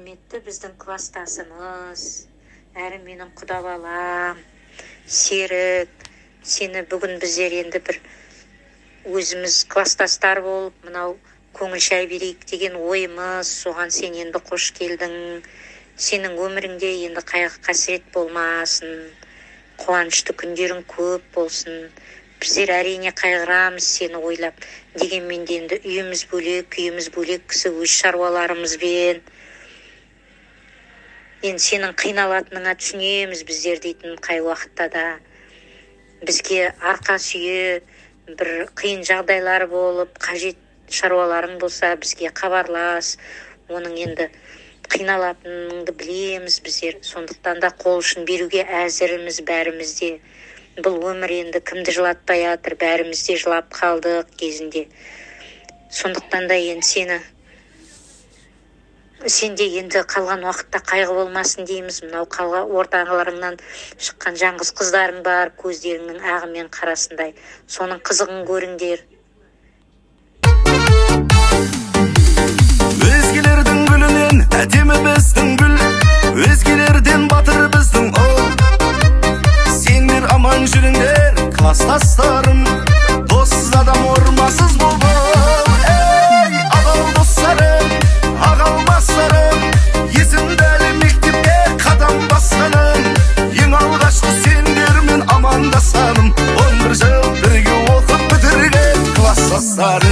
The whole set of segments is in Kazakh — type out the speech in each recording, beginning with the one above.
құрметті біздің кластасымыз, әрі менің құда балам, Серік, сені бүгін біздер енді бір өзіміз кластастар болып, мынау көңіл шай берейік деген ойымыз, соған сен енді қош келдің. Сенің өміріңде енді қайғы қасірет болмасын, қуанышты күндерің көп болсын. Біздер әрине қайғырамыз сені ойлап. Дегенмен де енді үйіміз бөлек кісі өз шаруаларымызбен. Енді сенің қиналатыныңа түсінеміз біздер дейтін қай уақытта да. Бізге арқа сүйе бір қиын жағдайлар болып, қажет шаруаларың болса бізге хабарлас. Оның енді қиналатыныңды білеміз біздер. Сондықтан да қол ұшын беруге әзіріміз бәрімізде. Бұл өмір енді кімді жылатпай жатыр, бәріміз де жылап қалдық кезінде. Сондықтан да енді сенде енді қалған уақытта қайғы болмасын дейміз. Мынау ортаңғыларыңнан шыққан жаңғыз қыздарың бар, көздеріңнің ағымен қарасындай. Соның қызығын көріңдер. Өзгелердің гүлінен әдемі біздің гүл, өзгелерден батыр біздің ол. Сендер аман жүріңдер, кластастарым, доссыз адам ормасыз бол. Ей, адал достарым, ағалмастарым, есімді әлі мектепке қадам басқаным. Ең алғашқы сендермен амандасаным, 11 жыл бірге оқып бітірген кластастарым.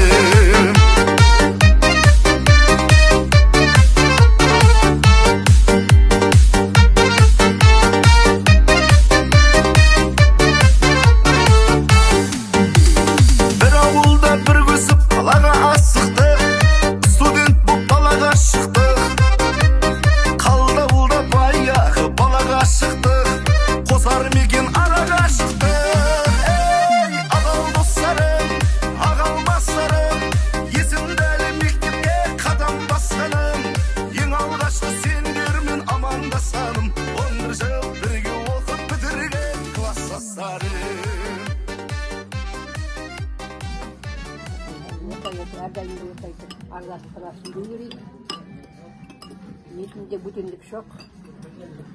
Нетінде бүтіндік шоқ.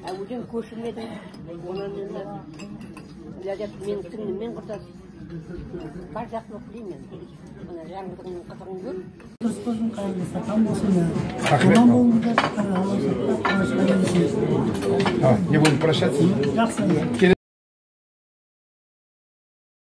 Әуден көшірмедім. Онан мен түніммен құртады. Бар жақсылық білеймен. Жаңғыдығының қызығын көр. Дұрыс болсын, қайырлы сақам болсын. Аман болыңыздар. Не будем прощаться? Жақсы.